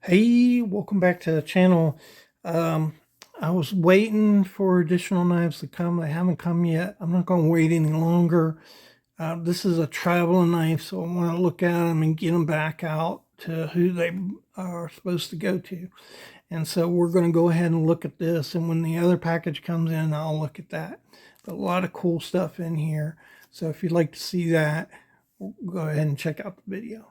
Hey, welcome back to the channel. Um, I was waiting for additional knives to come. They haven't come yet. I'm not going to wait any longer. This is a traveling knife, so I want to look at them and get them back out to who they are supposed to go to. And so we're going to go ahead and look at this. And when the other package comes in, I'll look at that. But a lot of cool stuff in here. So if you'd like to see that, go ahead and check out the video.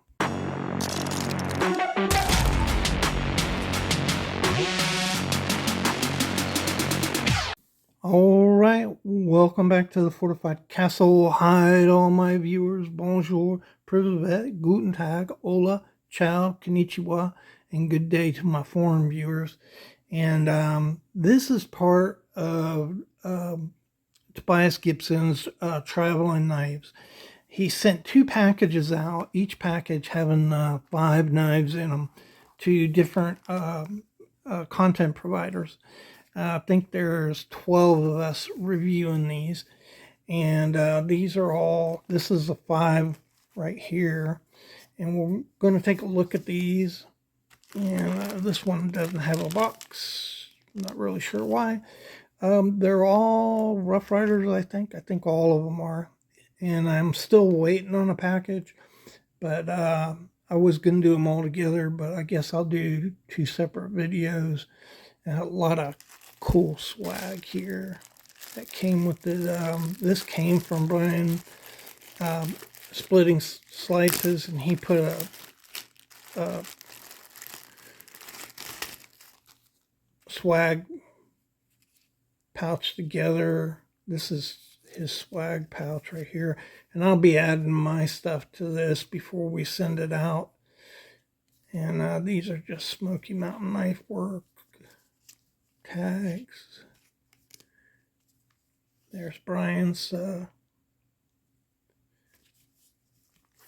All right, welcome back to the Fortified Castle. Hi to all my viewers. Bonjour, privet, guten tag, hola, ciao, konnichiwa, and good day to my foreign viewers. And this is part of Tobias Gibson's traveling knives. He sent 2 packages out, each package having 5 knives in them, to different content providers. I think there's 12 of us reviewing these, and these are all, this is a 5 right here, and we're going to take a look at these. And this one doesn't have a box. I'm not really sure why. They're all Rough Ryders, I think all of them are, and I'm still waiting on a package, but I was going to do them all together, but I guess I'll do 2 separate videos. And a lot of cool swag here that came with it. This came from Brian Splitting Slices, and he put a swag pouch together. This is his swag pouch right here, and I'll be adding my stuff to this before we send it out. And these are just Smoky Mountain knife work tags. There's Brian's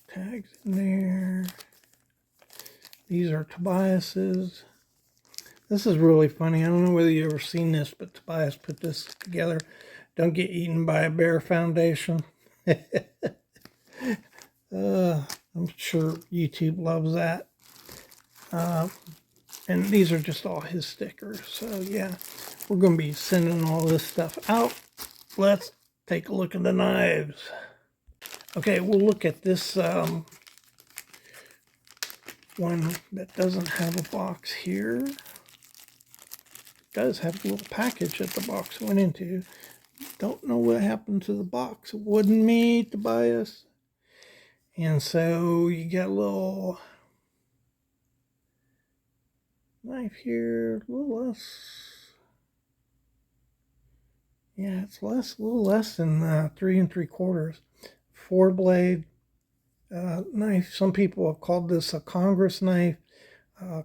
tags in there. These are Tobias's. This is really funny. I don't know whether you've ever seen this, but Tobias put this together. Don't get eaten by a bear foundation. I'm sure YouTube loves that. And these are just all his stickers. So yeah, we're going to be sending all this stuff out. Let's take a look at the knives. Okay, we'll look at this one that doesn't have a box here. It does have a little package that the box went into. Don't know what happened to the box. It wasn't me, Tobias. And so you got a little knife here, a little less. Yeah, it's a little less than 3 3/4. 4-blade knife. Some people have called this a Congress knife.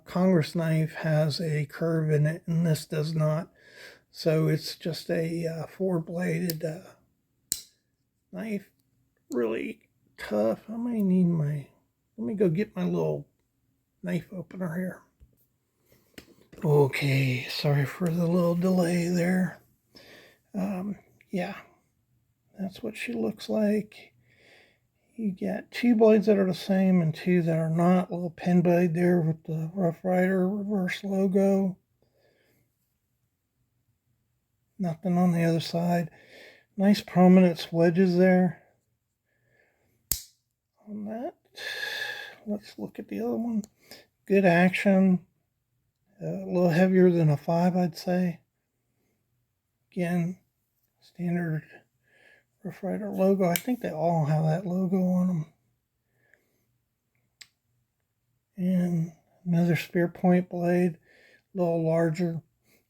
Congress knife has a curve in it, and this does not. So it's just a 4-bladed knife. Really tough. I might need my, let me go get my little knife opener here. Okay, sorry for the little delay there. Yeah, that's what she looks like. You got 2 blades that are the same and 2 that are not. A little pin blade there with the Rough Rider reverse logo. Nothing on the other side. Nice prominent wedges there. On that, let's look at the other one. Good action. A little heavier than a 5, I'd say. Again, standard Rough Rider logo. I think they all have that logo on them. And another spear point blade, a little larger.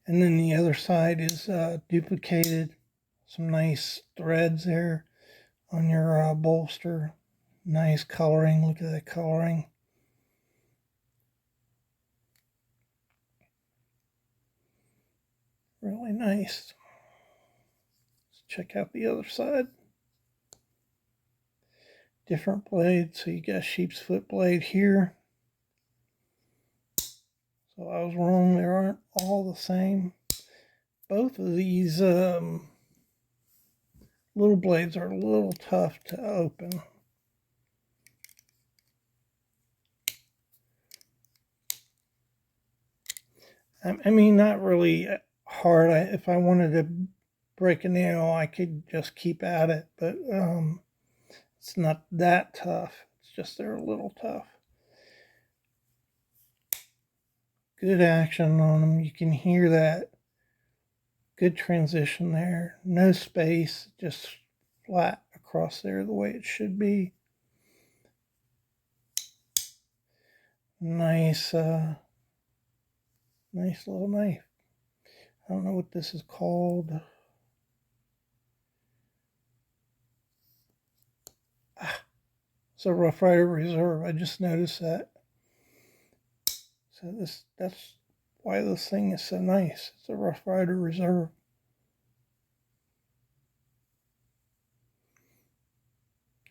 And then the other side is duplicated. Some nice threads there on your bolster. Nice coloring. Look at that coloring. Really nice. Let's check out the other side. Different blades. So you got sheep's foot blade here. So I was wrong. They aren't all the same. Both of these little blades are a little tough to open. I mean, not really hard. If I wanted to break a nail, I could just keep at it, but it's not that tough. It's just they're a little tough. Good action on them. You can hear that. Good transition there. No space, just flat across there the way it should be. Nice, nice little knife. I don't know what this is called. It's a Rough Rider Reserve. I just noticed that. So that's why this thing is so nice. It's a Rough Rider Reserve.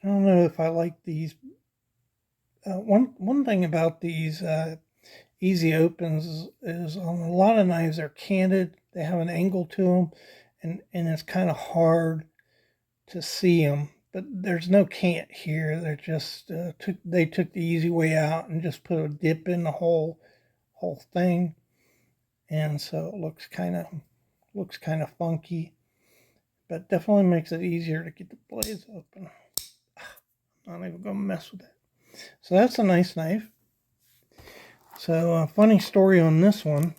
I don't know if I like these. One thing about these easy opens is on a lot of knives they're canted. They have an angle to them, and it's kind of hard to see them. But there's no cant here. They're just they took the easy way out and just put a dip in the whole thing, and so it looks kind of funky, but definitely makes it easier to get the blades open. I'm not even gonna mess with it. So that's a nice knife. So a funny story on this one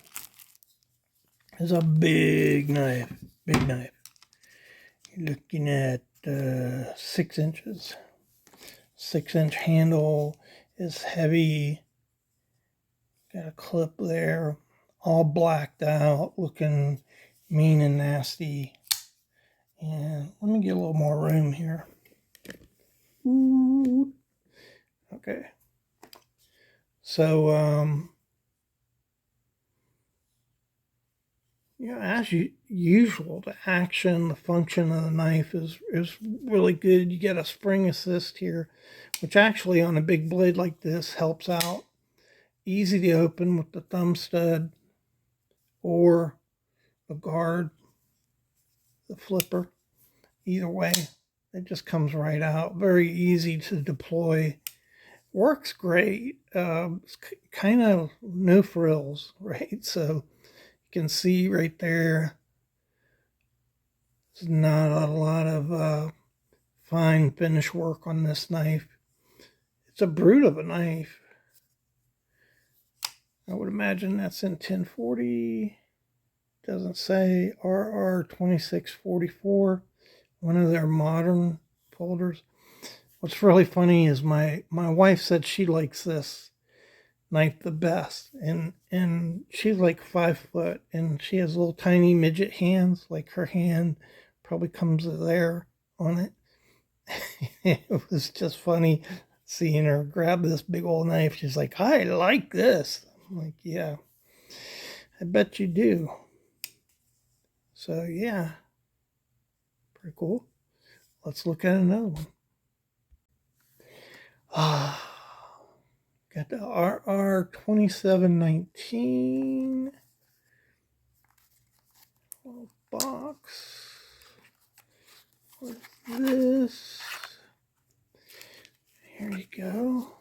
is a big knife. Big knife. You're looking at 6 inches. 6-inch handle is heavy. Got a clip there, all blacked out, looking mean and nasty. And let me get a little more room here. Ooh. Okay. So, as usual, the action, the function of the knife is really good. You get a spring assist here, which actually on a big blade like this helps out. Easy to open with the thumb stud or the guard, the flipper. Either way, it just comes right out. Very easy to deploy. Works great. It's kind of no frills, right? So you can see right there, there's not a lot of fine finish work on this knife. It's a brute of a knife. I would imagine that's in 1040. Doesn't say. RR 2644, one of their modern folders. What's really funny is my wife said she likes this knife the best, and she's like 5 foot, and she has little tiny midget hands. Like her hand probably comes there on it. It was just funny seeing her grab this big old knife. She's like, I like this. I'm like, yeah, I bet you do. So yeah, pretty cool. Let's look at another one. Got the RR 2719 box. What's this? Here you go.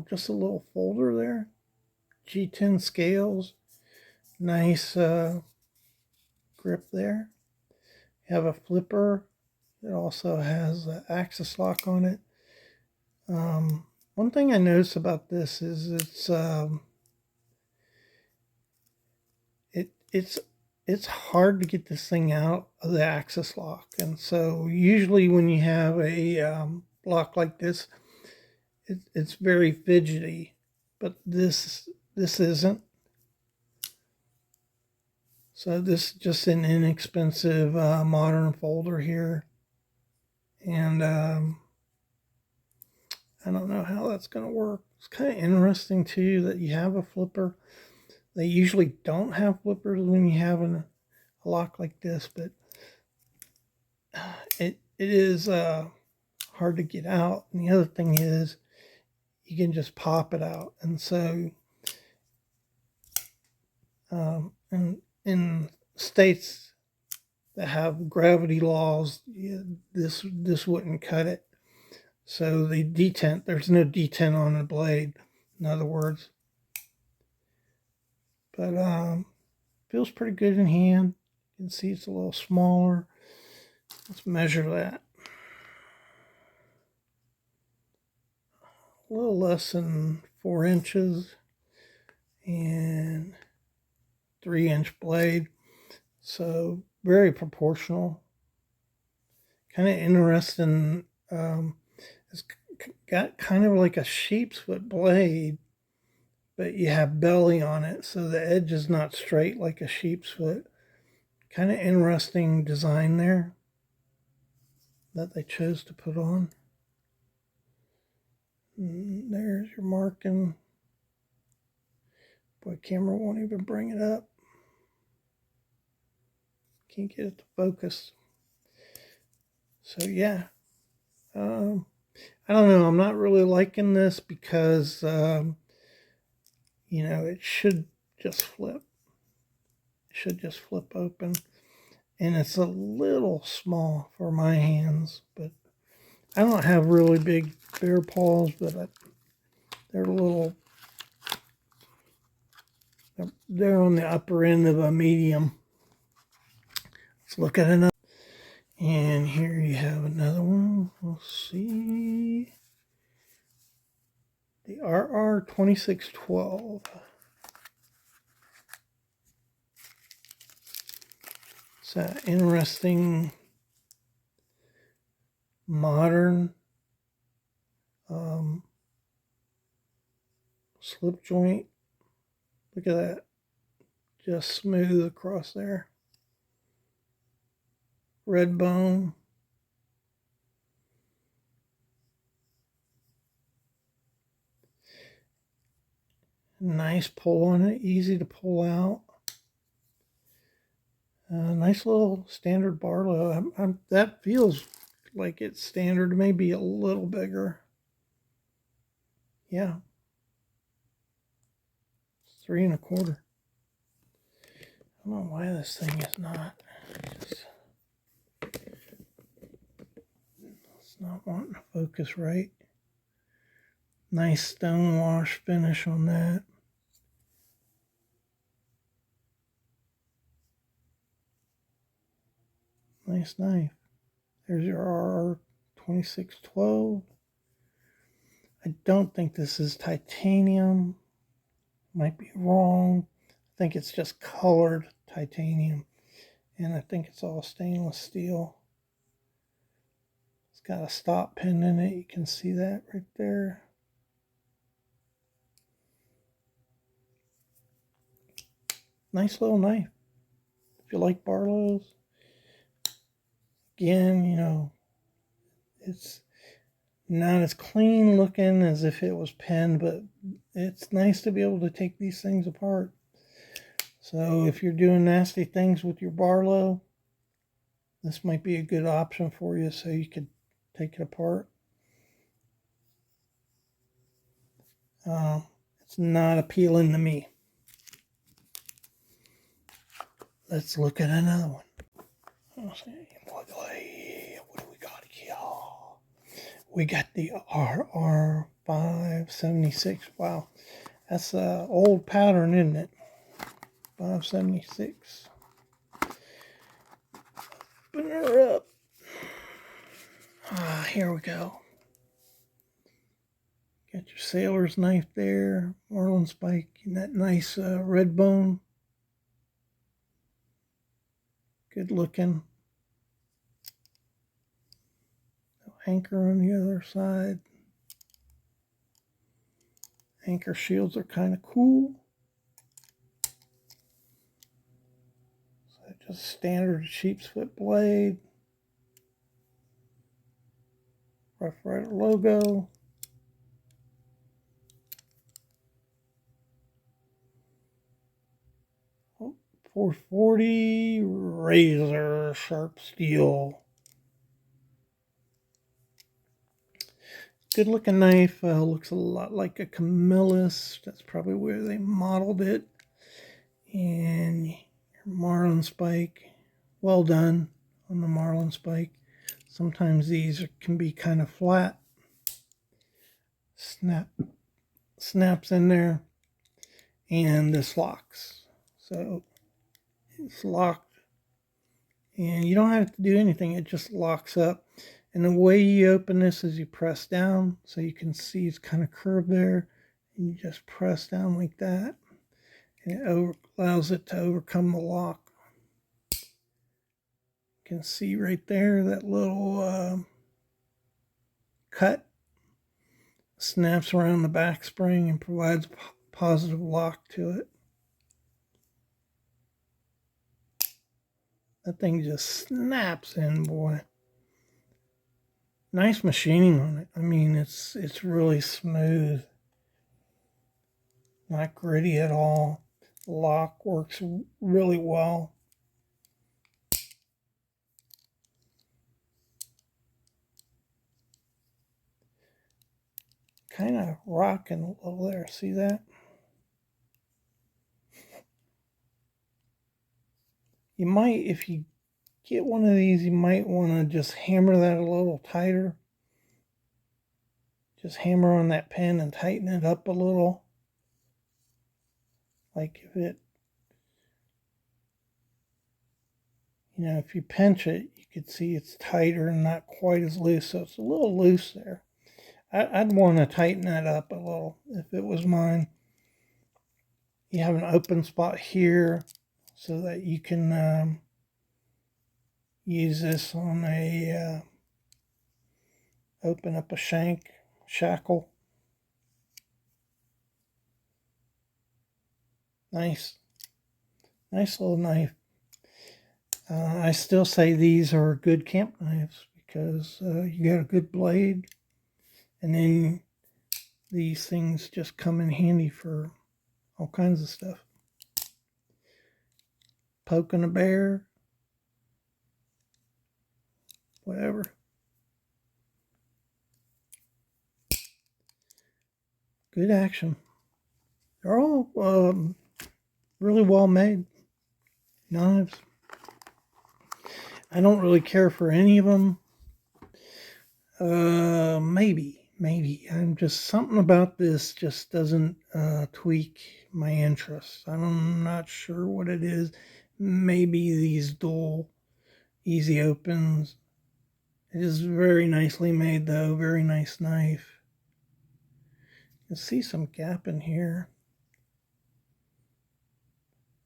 Just a little folder there. G10 scales. Nice grip there. You have a flipper. It also has an axis lock on it. One thing I notice about this is it's hard to get this thing out of the axis lock, and so usually when you have a lock like this, it's very fidgety. But this isn't. So this is just an inexpensive modern folder here, and I don't know how that's going to work. It's kind of interesting too that you have a flipper. They usually don't have flippers when you have a lock like this, but it is hard to get out. And the other thing is you can just pop it out. And so in states that have gravity laws, this wouldn't cut it. So the detent, there's no detent on the blade. In other words, but feels pretty good in hand. You can see it's a little smaller. Let's measure that. A little less than 4 inches and 3-inch blade. So very proportional. Kind of interesting. It's got kind of like a sheep's foot blade, but you have belly on it, so the edge is not straight like a sheep's foot. Kind of interesting design there that they chose to put on. And there's your marking. Boy, camera won't even bring it up. Can't get it to focus. So yeah, I don't know. I'm not really liking this because it should just flip. It should just flip open, and it's a little small for my hands. But I don't have really big bear paws, but they're a little. They're on the upper end of a medium. Let's look at another. And here you have another one. Let's see. The RR2612. It's an interesting modern slip joint. Look at that. Just smooth across there. Red bone. Nice pull on it, easy to pull out. Nice little standard Barlou. That feels like it's standard, maybe a little bigger. Yeah. 3 1/4. I don't know why this thing is not. It's not wanting to focus right. Nice stone wash finish on that. Nice knife. There's your RR2612. I don't think this is titanium. Might be wrong. I think it's just colored titanium. And I think it's all stainless steel. It's got a stop pin in it. You can see that right there. Nice little knife. If you like Barlows. Again, it's not as clean looking as if it was penned, but it's nice to be able to take these things apart. So if you're doing nasty things with your Barlow, this might be a good option for you so you could take it apart. It's not appealing to me. Let's look at another one. What do we got here? We got the RR576. Wow, that's an old pattern, isn't it? 576. Open her up. Here we go. Got your sailor's knife there, marlin spike, and that nice red bone. Good looking. Anchor on the other side. Anchor shields are kind of cool. So just standard sheep's foot blade. Rough Ryder logo. Oh, 440 razor sharp steel. Good looking knife. Looks a lot like a Camillus. That's probably where they modeled it. And your marlin spike. Well done on the marlin spike. Sometimes these can be kind of flat. Snaps in there. And this locks. So it's locked, and you don't have to do anything. It just locks up. And the way you open this is you press down, so you can see it's kind of curved there. And you just press down like that, and it allows it to overcome the lock. You can see right there that little cut snaps around the back spring and provides a positive lock to it. That thing just snaps in, boy. Nice machining on it. I mean, it's really smooth. Not gritty at all. The lock works really well. Kind of rocking a little there. See that? You might, if you get one of these, you might want to just hammer that a little tighter. Just hammer on that pin and tighten it up a little. Like if it, if you pinch it, you could see it's tighter and not quite as loose. So it's a little loose there. I'd want to tighten that up a little if it was mine. You have an open spot here so that you can use this on a open up a shackle. Nice little knife. I still say these are good camp knives because you got a good blade, and then these things just come in handy for all kinds of stuff. Poking a bear, whatever. Good action. They're all really well made knives. I don't really care for any of them. Maybe. I'm just, something about this just doesn't tweak my interest. I'm not sure what it is. Maybe these dual easy opens. It is very nicely made though. Very nice knife. You can see some gap in here.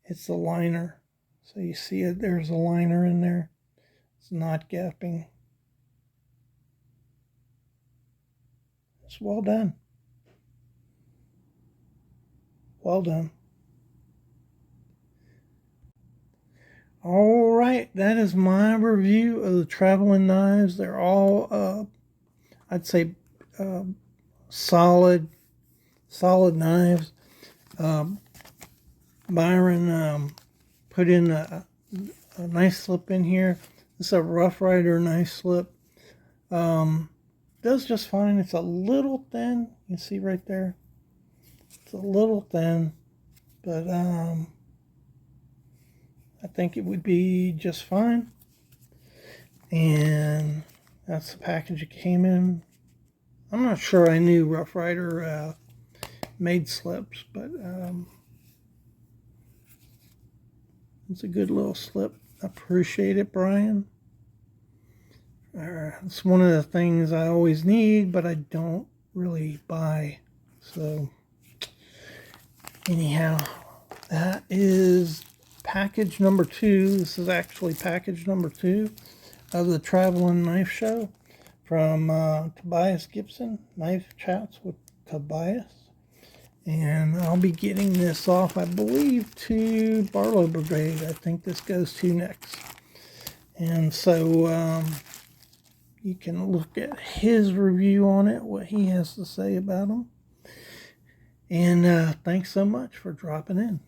It's the liner. So you see it, there's a liner in there. It's not gapping. It's well done. Well done. All right, that is my review of the traveling knives. They're all, I'd say, solid knives. Byron put in a nice slip in here. This is a Rough Ryder nice slip. Does just fine. It's a little thin. You see right there. It's a little thin, but I think it would be just fine. And that's the package it came in. I'm not sure I knew Rough Ryder made slips, but it's a good little slip. Appreciate it, Brian. It's one of the things I always need, but I don't really buy. So anyhow, that is package number 2. This is actually package number 2 of the Traveling Knife Show from Tobias Gibson, Knife Chats with Tobias. And I'll be getting this off, I believe, to Barlou Brigade. I think this goes to next. And so you can look at his review on it, what he has to say about them. And thanks so much for dropping in.